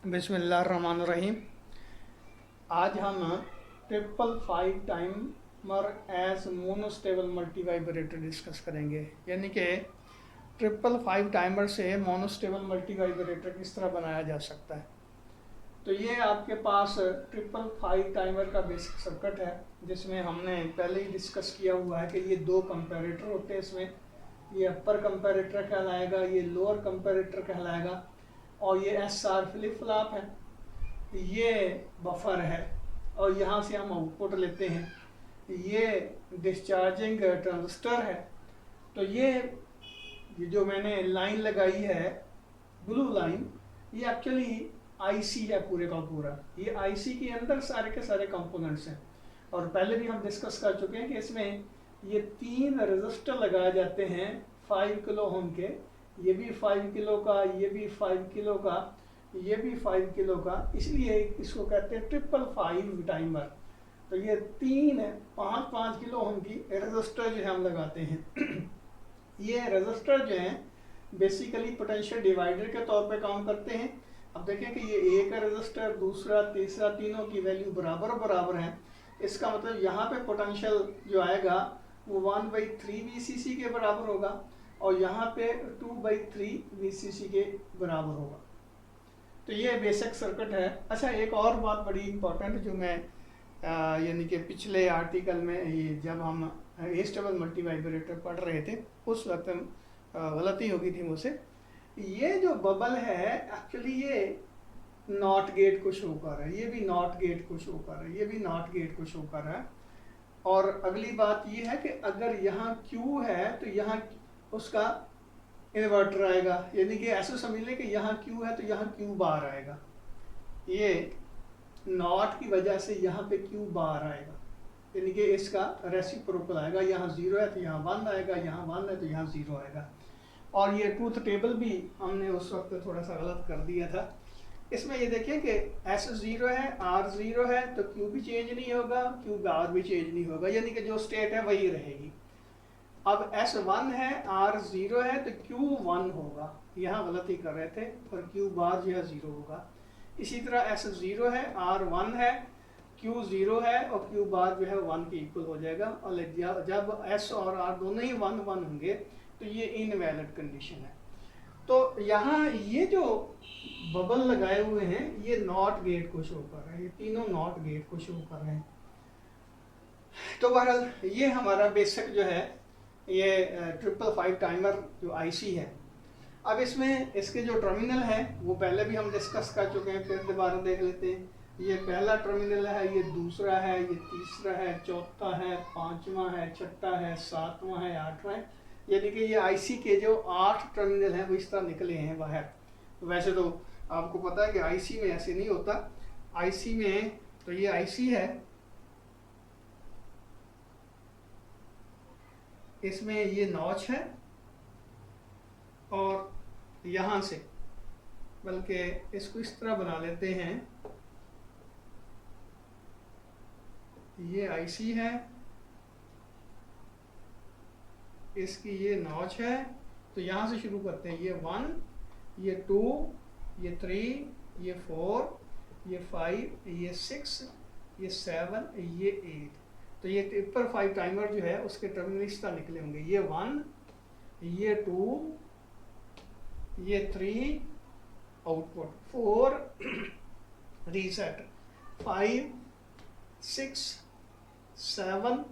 बिस्मिल्लाहिर्रहमानिर्रहीम। आज हम 555 timer as monostable multivibrator discuss करेंगे। यानी कि 555 टाइमर से मोनोस्टेबल मल्टीवाइब्रेटर किस तरह बनाया जा सकता है। तो ये आपके पास 555 टाइमर का बेसिक सर्किट है, जिसमें हमने पहले ही डिस्कस किया हुआ है कि ये दो कंपैरेटर होते हैं। इसमें ये अपर कंपैरेटर कहलाएगा, ये लोअर कंपैरेटर कहलाएगा, और ये SR फ्लिप फ्लॉप है, ये बफर है, और यहाँ से हम आउटपुट लेते हैं। ये डिस्चार्जिंग ट्रांजिस्टर है। तो ये जो मैंने लाइन लगाई है, ब्लू लाइन, ये एक्चुअली आईसी है पूरे का पूरा। ये आईसी के अंदर सारे के सारे कंपोनेंट्स हैं, और पहले भी हम डिस्कस कर चुके हैं कि इसमें ये 3 रजिस्टर लगाए जाते हैं 5 किलो ओम के। ये भी 5 किलो का, ये भी 5 किलो का, ये भी 5 किलो का, इसलिए इसको कहते हैं 555 टाइमर। तो ये 5 किलो ओम की रजिस्टर जो है हम लगाते हैं। ये रजिस्टर जो हैं बेसिकली पोटेंशियल डिवाइडर के तौर पे काम करते हैं। अब देखें कि ये एक रजिस्टर, दूसरा, तीसरा, तीनों की वैल्यू बराबर बराबर है। इसका मतलब यहाँ पे पोटेंशियल जो आएगा वो 1/3 VCC के बराबर होगा, और यहाँ पे 2/3 VCC के बराबर होगा। तो ये बेसिक सर्किट है। अच्छा, एक और बात बड़ी इंपॉर्टेंट जो मैं यानी कि पिछले आर्टिकल में, ये जब हम एस्टेबल मल्टीवाइब्रेटर पढ़ रहे थे उस वक्त गलती हो गई थी मुझसे। ये जो बबल है एक्चुअली ये नॉट गेट को शो कर रहा है, ये भी नॉट गेट को शो कर रहा है, ये भी नॉट गेट को शो कर रहा है। और अगली बात ये है कि अगर यहाँ Q है तो यहाँ उसका इन्वर्टर आएगा, यानी कि ऐसे समझ लें कि यहाँ Q है तो यहाँ Q बार आएगा। ये नॉट की वजह से यहाँ पे Q बार आएगा, यानी कि इसका रेसिप्रोकल आएगा। यहाँ 0 है तो यहाँ 1 आएगा, यहाँ 1 है तो यहाँ 0 आएगा। और ये ट्रूथ टेबल भी हमने उस वक्त थोड़ा सा गलत कर दिया था। इसमें ये देखिए कि S 0 है, R 0 है, तो Q भी चेंज नहीं होगा, Q बार भी चेंज नहीं होगा, यानी कि जो स्टेट है वही रहेगी। अब S 1 है, R 0 है, तो Q 1 होगा, यहाँ गलती कर रहे थे, और Q बार जो है 0 होगा। इसी तरह S 0 है, R 1 है, Q 0 है, और Q बार जो है 1 के इक्वल हो जाएगा। और जब S और R दोनों ही 1 1 होंगे तो ये इनवैलिड कंडीशन है। तो यहाँ ये जो बबल लगाए हुए हैं ये नॉट गेट को शो कर रहे हैं, ये तीनों नॉट गेट को शो कर रहे हैं। तो बहरहाल ये हमारा बेसिक जो है ये 555 टाइमर जो आईसी है। अब इसमें इसके जो टर्मिनल है वो पहले भी हम डिस्कस कर चुके हैं, फिर दोबारा देख लेते हैं। ये पहला टर्मिनल है, ये दूसरा है, ये तीसरा है, चौथा है, पांचवा है, छठा है, सातवां है, आठवां है। यानी कि ये आईसी के जो 8 टर्मिनल हैं वो इस तरह निकले हैं बाहर। वैसे तो आपको पता है कि आईसी में ऐसे नहीं होता। आईसी में तो ये आईसी है, इसमें ये नॉच है, और यहाँ से बल्कि इसको इस तरह बना लेते हैं, ये आईसी है, इसकी ये नॉच है। तो यहाँ से शुरू करते हैं, ये 1, ये 2, ये 3, ये 4, ये 5, ये 6, ये 7, ये 8। तो ये 555 टाइमर जो है उसके टर्मिनल इस तरह निकले होंगे, ये 1, ये 2, ये 3, आउटपुट 4, रीसेट 5, 6, 7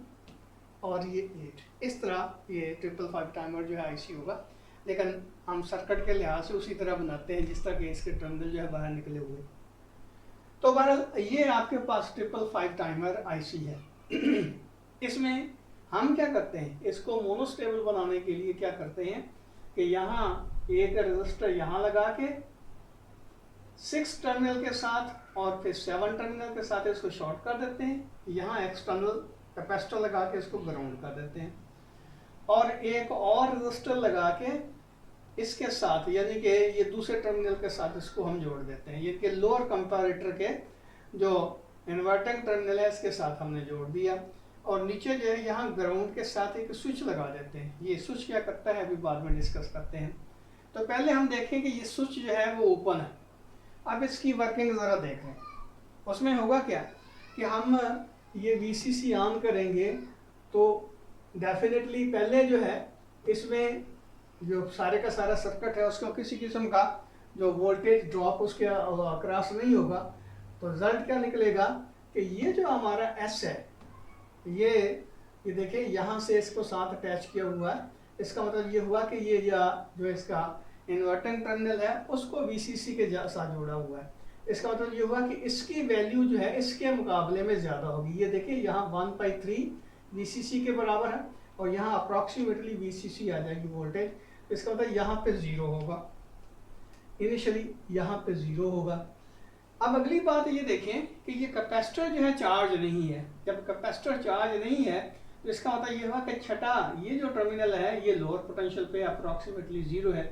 और ये 8। इस तरह ये 555 टाइमर जो है आईसी होगा, लेकिन हम सर्किट के लिहाज से उसी तरह बनाते हैं जिस तरह के इसके टर्मिनल जो है बाहर निकले हुए। तो बहरहाल ये आपके पास 555 टाइमर आईसी है। इसमें हम क्या करते हैं, इसको मोनोस्टेबल बनाने के लिए क्या करते हैं कि यहाँ एक रजिस्टर यहाँ लगा के 6 टर्मिनल के साथ और फिर 7 टर्मिनल के साथ इसको शॉर्ट कर देते हैं। यहाँ एक्सटर्नल कैपेसिटर लगा के इसको ग्राउंड कर देते हैं, और एक और रजिस्टर लगा के इसके साथ, यानी कि ये दूसरे टर्मिनल के साथ इसको हम जोड़ देते हैं। ये कि लोअर कंपैरेटर के जो इन्वर्टिंग टर्मिनल है इसके साथ हमने जोड़ दिया, और नीचे जो है यहाँ ग्राउंड के साथ एक स्विच लगा देते हैं। ये स्विच क्या करता है अभी बाद में डिस्कस करते हैं। तो पहले हम देखें कि ये स्विच जो है वो ओपन है। अब इसकी वर्किंग ज़रा देख लें। उसमें होगा क्या कि हम ये VCC ऑन करेंगे तो डेफिनेटली पहले जो है इसमें जो सारे का सारा सर्किट है उसको किसी किस्म का जो वोल्टेज ड्रॉप उसके क्रॉस नहीं होगा। तो रिजल्ट क्या निकलेगा कि ये जो हमारा S है ये देखिए यहाँ से इसको साथ अटैच किया हुआ है। इसका मतलब ये हुआ कि ये या जो इसका इन्वर्टिंग टर्मिनल है उसको VCC के साथ जोड़ा हुआ है। इसका मतलब ये हुआ कि इसकी वैल्यू जो है इसके मुकाबले में ज़्यादा होगी। ये देखिए यहाँ 1/3 VCC के बराबर है और यहाँ अप्रॉक्सीमेटली VCC आ जाएगी वोल्टेज। इसका मतलब यहाँ पे 0 होगा, इनिशियली यहाँ पे 0 होगा। अब अगली बात ये देखें कि ये कैपेसिटर जो है चार्ज नहीं है। जब कैपेसिटर चार्ज नहीं है तो इसका मतलब ये हुआ कि छठा ये जो टर्मिनल है ये लोअर पोटेंशियल पे अप्रॉक्सीमेटली 0 है,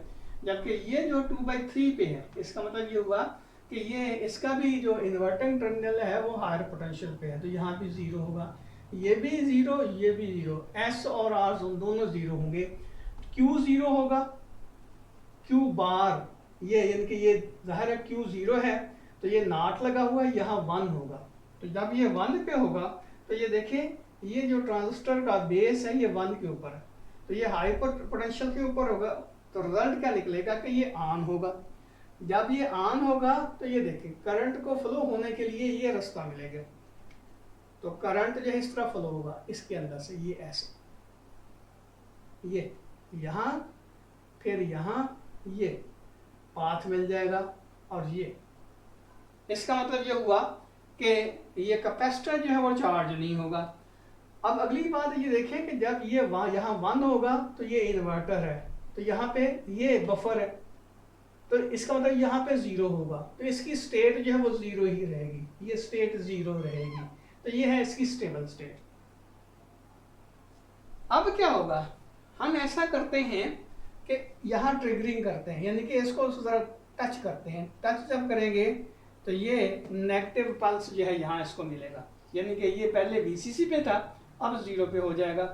जबकि ये जो 2/3 पे है इसका मतलब ये हुआ कि ये इसका भी जो इन्वर्टिंग टर्मिनल है वो हायर पोटेंशियल पे है, तो यहाँ भी 0 होगा, ये भी 0 ये भी 0, S और R दोनों 0 होंगे। Q 0 होगा, Q बार ये यानी कि ये जाहिर है Q 0 है तो ये नॉट लगा हुआ है, यहाँ 1 होगा। तो जब ये 1 पे होगा तो ये देखें ये जो ट्रांजिस्टर का बेस है ये 1 के ऊपर है, तो ये हाई पोटेंशियल के ऊपर होगा। तो रिजल्ट क्या निकलेगा कि ये ऑन होगा। जब ये ऑन होगा तो ये देखें करंट को फ्लो होने के लिए ये रास्ता मिलेगा। तो करंट जो है इस तरह फ्लो होगा इसके अंदर से, ये ऐसे, ये यहाँ फिर यहाँ ये पाथ मिल जाएगा और ये। इसका मतलब ये हुआ कि ये कैपेसिटर जो है वो चार्ज नहीं होगा। अब अगली बात ये देखें कि जब ये यहाँ 1 होगा तो ये इन्वर्टर है, तो यहाँ पे ये बफर है, तो इसका मतलब यहाँ पे 0 होगा, तो इसकी स्टेट जो है वो 0 ही रहेगी, ये स्टेट 0 रहेगी। तो ये है इसकी स्टेबल स्टेट। अब क्या होगा, हम ऐसा करते हैं कि यहाँ ट्रिगरिंग करते हैं, यानी कि इसको जरा टच करते हैं। टच जब करेंगे तो ये नेगेटिव पल्स जो है यहाँ इसको मिलेगा, यानी कि ये पहले VCC पे था अब 0 पे हो जाएगा।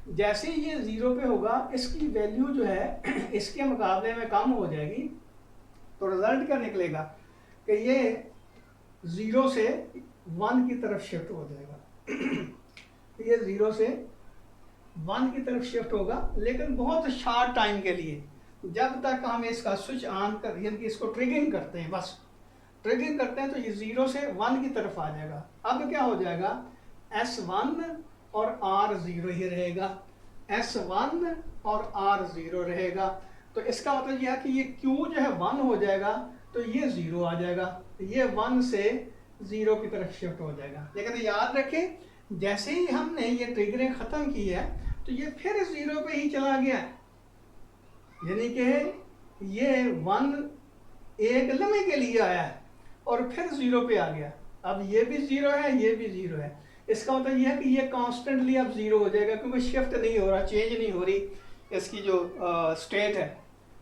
जैसे ही ये 0 पे होगा इसकी वैल्यू जो है इसके मुकाबले में कम हो जाएगी। तो रिजल्ट क्या निकलेगा कि ये 0 से 1 की तरफ शिफ्ट हो जाएगा। ये 0 से 1 की तरफ शिफ्ट होगा, लेकिन बहुत शार्ट टाइम के लिए, जब तक हम इसका स्विच ऑन कर यानी कि इसको ट्रिगरिंग करते हैं, बस ट्रिगरिंग करते हैं तो ये 0 से 1 की तरफ आ जाएगा। अब क्या हो जाएगा, S1 और R 0 ही रहेगा, S1 और R 0 रहेगा। तो इसका मतलब यह है कि ये Q जो है 1 हो जाएगा तो ये 0 आ जाएगा, ये 1 से 0 की तरफ शिफ्ट हो जाएगा। लेकिन याद रखें जैसे ही हमने ये ट्रिगरिंग ख़त्म की है तो ये फिर 0 पे ही चला गया, यानी कि ये 1 एक लम्हे के लिए आया है और फिर 0 पे आ गया। अब ये भी 0 है ये भी 0 है, इसका मतलब यह है कि ये कॉन्स्टेंटली अब 0 हो जाएगा, क्योंकि शिफ्ट नहीं हो रहा, चेंज नहीं हो रही इसकी जो स्टेट है।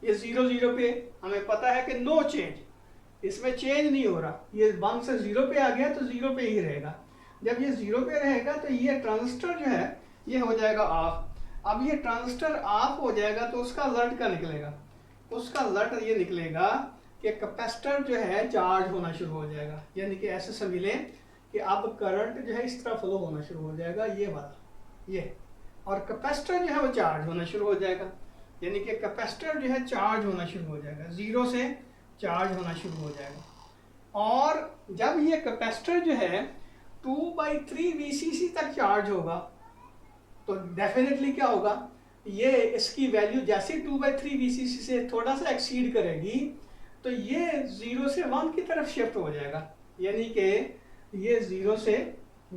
ये 0 पे हमें पता है कि नो चेंज, इसमें चेंज नहीं हो रहा, ये 1 से 0 पे आ गया तो 0 पे ही रहेगा। जब ये 0 पे रहेगा तो ये ट्रांजिस्टर जो है ये हो जाएगा ऑफ। अब ये ट्रांजिस्टर ऑफ हो जाएगा तो उसका रिजल्ट क्या निकलेगा, उसका रिजल्ट ये निकलेगा कि कैपेसिटर जो है चार्ज होना शुरू हो जाएगा, यानी कि ऐसे समझ कि अब करंट जो है इस तरह फ्लो होना शुरू हो जाएगा, ये वाला ये, और कैपेसिटर जो है वो चार्ज होना शुरू हो जाएगा, यानी कि कैपेसिटर जो है चार्ज होना शुरू हो जाएगा, 0 से चार्ज होना शुरू हो जाएगा। और जब ये कैपेसिटर जो है 2/3 VCC तक चार्ज होगा तो डेफिनेटली क्या होगा, ये इसकी वैल्यू जैसे 2/3 VCC से थोड़ा सा एक्सीड करेगी तो ये 0 से 1 की तरफ शिफ्ट हो जाएगा, यानी कि ये 0 से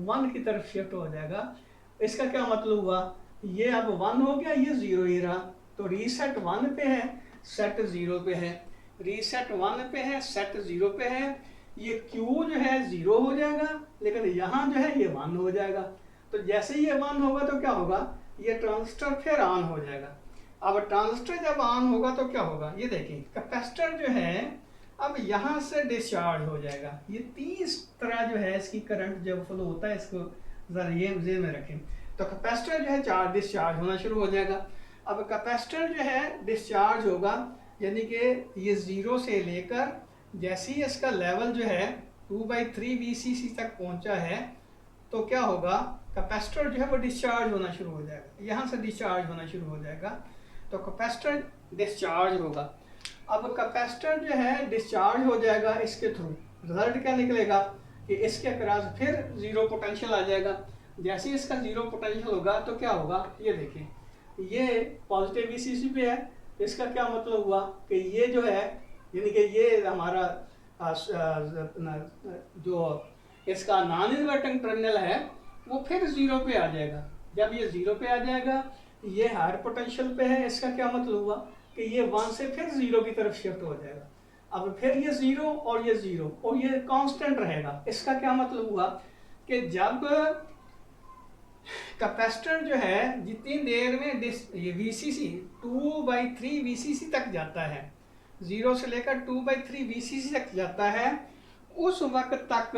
1 की तरफ शिफ्ट हो जाएगा। इसका क्या मतलब हुआ, ये अब 1 हो गया, ये 0 ही रहा, तो रीसेट 1 पे है सेट 0 पे है, रीसेट 1 पे है सेट 0 पे है। ये Q जो है 0 हो जाएगा, लेकिन यहाँ जो है ये 1 हो जाएगा। तो जैसे ही ये 1 होगा तो क्या होगा, ये ट्रांजिस्टर फिर ऑन हो जाएगा। अब ट्रांजिस्टर जब ऑन होगा तो क्या होगा, ये देखिए कैपेसिटर जो है अब यहाँ से डिस्चार्ज हो जाएगा। ये 30 तरह जो है इसकी करंट जब फ्लो होता है, इसको जरा ये जेब में रखें। तो कैपेसिटर जो है डिस्चार्ज होना शुरू हो जाएगा। अब कैपेसिटर जो है डिस्चार्ज होगा, यानी कि ये 0 से लेकर जैसे ही इसका लेवल जो है 2/3 VCC तक पहुंचा है तो क्या होगा, कैपेसिटर जो है वो डिस्चार्ज होना शुरू हो जाएगा, यहाँ से डिस्चार्ज होना शुरू हो जाएगा। तो कैपेसिटर डिस्चार्ज होगा। अब कैपेसिटर जो है डिस्चार्ज हो जाएगा इसके थ्रू, रिजल्ट क्या निकलेगा कि इसके अक्रॉस फिर जीरो पोटेंशियल आ जाएगा। जैसे ही इसका जीरो पोटेंशियल होगा तो क्या होगा, ये देखिए ये पॉजिटिव VCC पे है, तो इसका क्या मतलब हुआ कि ये जो है यानी कि ये हमारा जो इसका नॉन इन्वर्टिंग टर्मिनल है वो फिर जीरो पे आ जाएगा। जब ये जीरो पे आ जाएगा, ये हायर पोटेंशियल पे है, इसका क्या मतलब हुआ कि ये 1 से फिर जीरो की तरफ शिफ्ट हो जाएगा। अब फिर ये जीरो और ये कांस्टेंट रहेगा। इसका क्या मतलब हुआ कि जब कैपेसिटर जो है जितनी देर में ये VCC 2/3 VCC तक जाता है, जीरो से लेकर 2/3 VCC तक जाता है, उस वक्त तक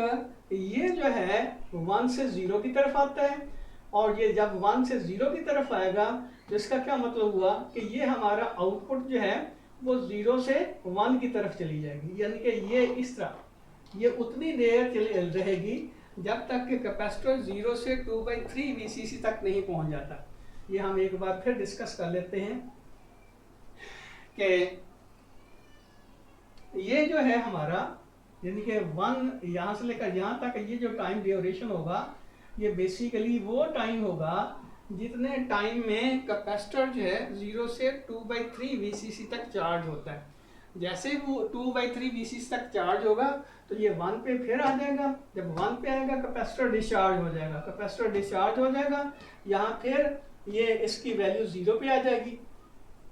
ये जो है 1 से 0 की तरफ आता है। और ये जब 1 से 0 की तरफ आएगा तो इसका क्या मतलब हुआ कि ये हमारा आउटपुट जो है वो 0 से 1 की तरफ चली जाएगी। यानी कि ये इस तरह ये उतनी देर चली रहेगी जब तक कि कैपेसिटर 0 से 2/3 VCC तक नहीं पहुंच जाता। ये हम एक बार फिर डिस्कस कर लेते हैं कि ये जो है हमारा यानी कि 1 यहाँ से लेकर यहाँ तक ये जो टाइम ड्यूरेशन होगा, ये बेसिकली वो टाइम होगा जितने टाइम में कैपेसिटर जो है 0 से 2/3 VCC तक चार्ज होता है। जैसे वो 2/3 VCC तक चार्ज होगा तो ये 1 पे फिर आ जाएगा। जब 1 पे आएगा कैपेसिटर डिस्चार्ज हो जाएगा। कैपेसिटर डिस्चार्ज हो जाएगा, यहाँ फिर ये इसकी वैल्यू 0 पे आ जाएगी।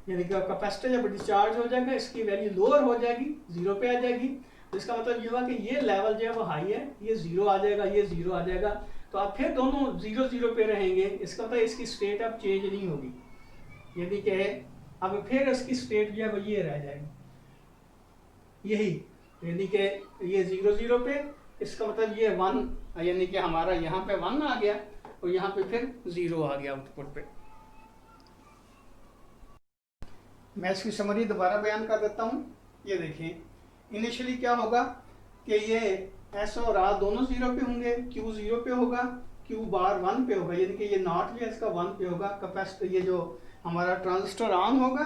यानी कि कैपेसिटर जब डिस्चार्ज हो जाएगा इसकी वैल्यू लोअर हो जाएगी, 0 पे आ जाएगी। तो इसका मतलब ये हुआ कि ये लेवल जो है वो हाई है, ये 0 आ जाएगा, ये 0 आ जाएगा। तो अब फिर दोनों 0 पे रहेंगे। इसका मतलब इसकी स्टेट अब चेंज नहीं होगी। यानी कि अब फिर इसकी स्टेट जो है वो ये रह जाएगी, यही यानी कि ये 0 पे, इसका मतलब ये 1 यानी कि हमारा यहाँ पे 1 आ गया और यहाँ पे फिर 0 आ गया आउटपुट पे। मैं इसकी समरी दोबारा बयान कर देता हूँ। ये देखिए इनिशियली क्या होगा कि ये S और R दोनों 0 पे होंगे, Q 0 पे होगा, Q बार 1 पे होगा, यानी कि ये नॉट जो है इसका 1 पे होगा। कैपेसिटर ये जो हमारा ट्रांजिस्टर ऑन होगा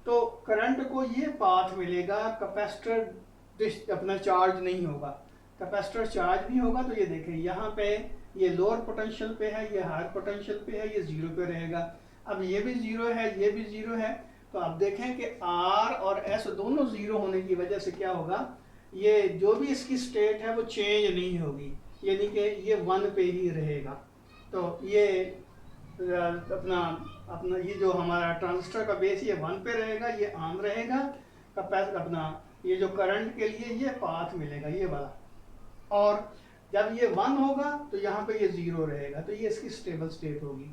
तो करंट को ये पाथ मिलेगा, कैपेसिटर अपना चार्ज नहीं होगा। कैपेसिटर चार्ज नहीं होगा तो ये देखें यहाँ पे ये लोअर पोटेंशियल पे है, ये हायर पोटेंशियल पे है, ये 0 पे रहेगा। अब ये भी 0 है, ये भी 0 है, तो आप देखें कि R और S दोनों 0 होने की वजह से क्या होगा, ये जो भी इसकी स्टेट है वो चेंज नहीं होगी, यानी कि ये 1 पे ही रहेगा। तो ये अपना ये जो हमारा ट्रांजिस्टर का बेस ये 1 पे रहेगा, ये ऑन रहेगा। अपना ये जो करंट के लिए ये पाथ मिलेगा ये वाला, और जब ये 1 होगा तो यहाँ पे ये 0 रहेगा, तो ये इसकी स्टेबल स्टेट होगी।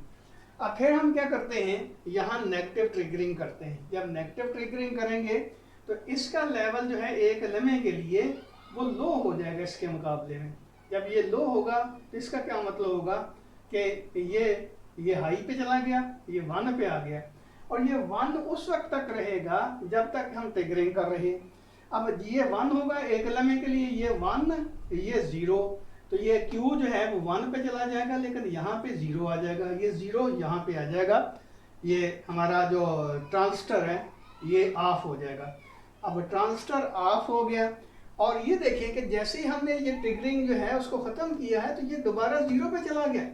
अब फिर हम क्या करते हैं, यहाँ नेगेटिव ट्रिगरिंग करते हैं। जब नेगेटिव ट्रिगरिंग करेंगे तो इसका लेवल जो है एक लम्हे के लिए वो लो हो जाएगा इसके मुकाबले में। जब ये लो होगा तो इसका क्या मतलब होगा कि ये हाई पे चला गया, ये 1 पे आ गया, और ये 1 उस वक्त तक रहेगा जब तक हम ट्रिगरिंग कर रहे हैं। अब ये 1 होगा एक लम्हे के लिए, ये 1 ये 0, तो ये Q जो है वो 1 पे चला जाएगा, लेकिन यहाँ पे 0 आ जाएगा, ये 0 यहाँ पे आ जाएगा, ये हमारा जो ट्रांजिस्टर है ये ऑफ हो जाएगा। अब ट्रांजिस्टर ऑफ हो गया, और ये देखिए कि जैसे ही हमने ये ट्रिगरिंग जो है उसको ख़त्म किया है तो ये दोबारा 0 पे चला गया।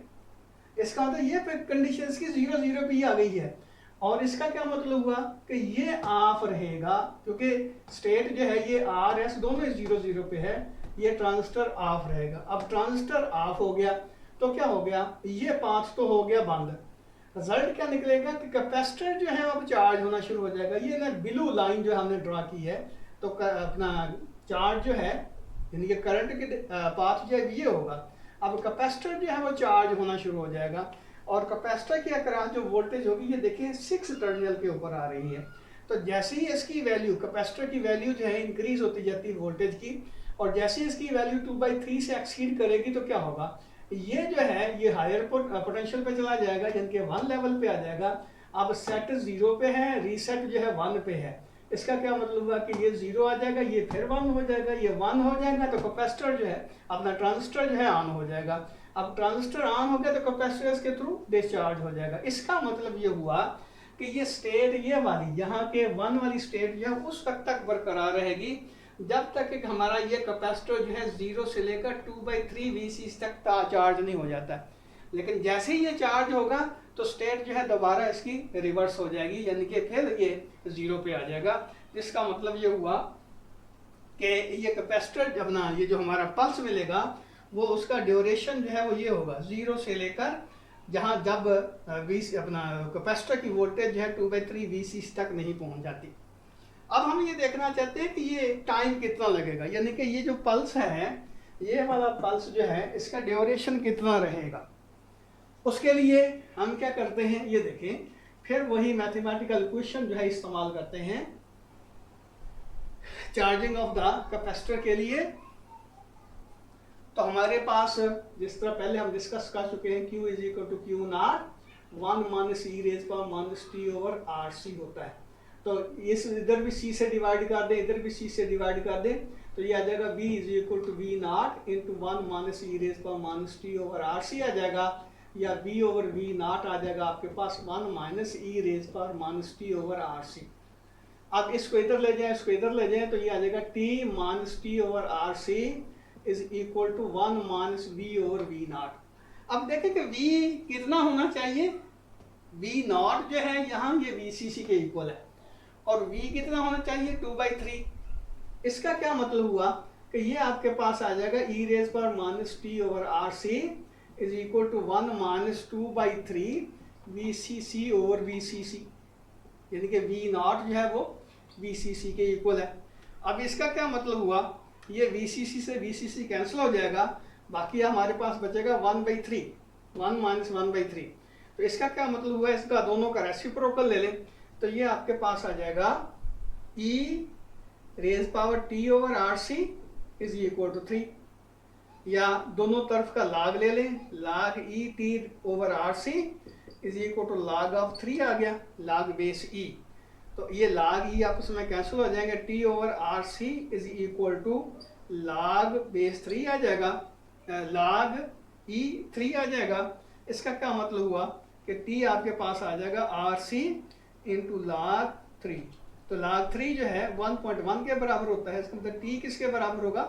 इसका मतलब ये कंडीशन की 0 पे ही आ गई है, और इसका क्या मतलब हुआ कि ये ऑफ रहेगा, क्योंकि स्टेट जो है ये R S दोनों 0 पे है, ये ट्रांजिस्टर ऑफ रहेगा। अब ट्रांजिस्टर ऑफ हो गया तो क्या हो गया, ये पाथ तो हो गया बंद। रिजल्ट क्या निकलेगा कि कैपेसिटर जो है अब चार्ज होना शुरू हो जाएगा। ये ना ब्लू लाइन जो हमने ड्रा की है, तो अपना चार्ज जो है यानी कि करंट के पाथ जो है ये होगा। अब कैपेसिटर जो है वो चार्ज होना शुरू हो जाएगा, और कैपेसिटर के अक्रॉस जो वोल्टेज होगी ये देखिए 6 टर्मिनल के ऊपर आ रही है। तो जैसे ही इसकी वैल्यू कैपेसिटर की वैल्यू जो है इंक्रीज होती जाती है वोल्टेज की, और जैसे ही इसकी वैल्यू 2/3 से एक्सीड करेगी तो क्या होगा, ये जो है ये हायर पोटेंशियल पे चला जाएगा, यानी कि 1 लेवल पे आ जाएगा। अब सेट 0 पे है, रीसेट जो है 1 पे है, इसका क्या मतलब हुआ कि ये 0 आ जाएगा, ये फिर 1 हो जाएगा, ये 1 हो जाएगा, तो कैपेसिटर जो है अपना ट्रांजिस्टर जो है ऑन हो जाएगा। अब ट्रांजिस्टर ऑन हो गया तो कैपेसिटर के थ्रू डिस्चार्ज हो जाएगा। इसका मतलब ये हुआ कि ये स्टेट, ये वाली यहाँ के 1 वाली स्टेट जो है उस वक्त तक बरकरार रहेगी जब तक कि हमारा ये कैपेसिटर जो है 0 से लेकर 2/3 VC तक चार्ज नहीं हो जाता है। लेकिन जैसे ही ये चार्ज होगा तो स्टेट जो है दोबारा इसकी रिवर्स हो जाएगी, यानी कि फिर ये 0 पे आ जाएगा। जिसका मतलब ये हुआ कि ये कैपेसिटर अपना ये जो हमारा पल्स मिलेगा वो उसका ड्यूरेशन जो है वो ये होगा 0 से लेकर जहाँ जब अपना कैपेसिटर की वोल्टेज जो है 2/3 VC तक नहीं पहुँच जाती। अब हम ये देखना चाहते हैं कि ये टाइम कितना लगेगा, यानी कि ये जो पल्स है, ये वाला पल्स जो है इसका ड्यूरेशन कितना रहेगा। उसके लिए हम क्या करते हैं, ये देखें, फिर वही मैथमेटिकल इक्वेशन जो है इस्तेमाल करते हैं चार्जिंग ऑफ द कैपेसिटर के लिए। तो हमारे पास जिस तरह पहले हम डिस्कस कर चुके हैं, Q is equal to Q not 1 minus E raise power minus T over R C होता है। तो इस इधर भी C से डिवाइड कर दें, इधर भी C से डिवाइड कर दें, तो ये आ जाएगा V is equal to V not into 1 minus E raise power minus T over R C आ जाएगा, या V ओवर V नॉट आ जाएगा आपके पास 1 माइनस ई raise power minus T over R C. अब इसको इधर ले जाएं, इसको इधर ले जाएं, तो ये आ जाएगा T minus T over R C is equal to 1 minus V over V not. अब देखें कि V कितना होना चाहिए, V नॉट जो है यहाँ ये VCC के इक्वल है, और V कितना होना चाहिए 2/3। इसका क्या मतलब हुआ कि ये आपके पास आ जाएगा e raise power minus T over R C is equal to 1 minus 2/3 VCC over VCC, यानी कि V नॉट जो है वो VCC के इक्वल है। अब इसका क्या मतलब हुआ, ये VCC से VCC कैंसिल हो जाएगा, बाकी हमारे पास बचेगा 1/3, 1 माइनस 1/3। तो इसका क्या मतलब हुआ, इसका दोनों का रेसिप्रोकल ले लें, तो ये आपके पास आ जाएगा E raise power T over R C is equal to 3, या दोनों तरफ का लाग ले लें, log E T over R C is equal to log of 3 आ गया, लाग बेस E। तो ये लाग E आपस में कैंसिल हो जाएंगे, T over R C is equal to log base 3 आ जाएगा, लाग E 3 आ जाएगा। इसका क्या मतलब हुआ कि T आपके पास आ जाएगा आर सी इंटू लाग 3। तो लाग 3 जो है 1.1 के बराबर होता है, इसका मतलब T किसके बराबर होगा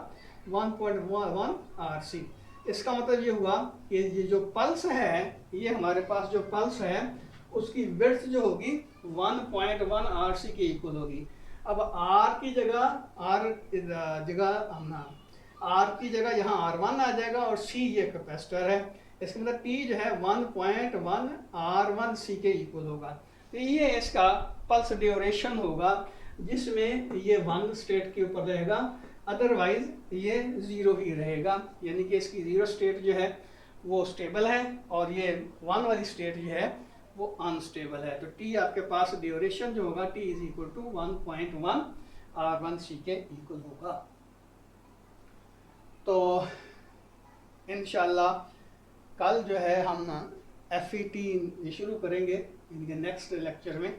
1.1 आर सी। इसका मतलब ये हुआ कि ये जो पल्स है, ये हमारे पास जो पल्स है उसकी विड्थ जो होगी 1.1 आर सी के इक्वल होगी। अब R की जगह R की जगह यहाँ R1 आ जाएगा, और C ये कैपेसिटर है, इसका मतलब T जो है 1.1 R1C के इक्वल होगा। तो ये इसका पल्स ड्यूरेशन होगा, जिसमें ये 1 स्टेट के ऊपर रहेगा, अदरवाइज ये 0 ही रहेगा, यानी कि इसकी 0 स्टेट जो है वो स्टेबल है, और ये 1 वाली स्टेट जो है वो अनस्टेबल है। तो T आपके पास ड्यूरेशन जो होगा T is equal to 1.1 R1C के इक्वल होगा। तो इंशाल्लाह कल जो है हम FET शुरू करेंगे इनके नेक्स्ट लेक्चर में,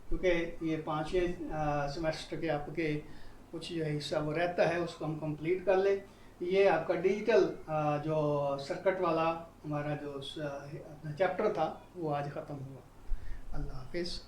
क्योंकि ये 5वें सेमेस्टर के आपके कुछ जो हिस्सा वो रहता है उसको हम कंप्लीट कर लें। ये आपका डिजिटल जो सर्किट वाला हमारा जो अपना चैप्टर था वो आज ख़त्म हुआ। अल्लाह हाफिज़।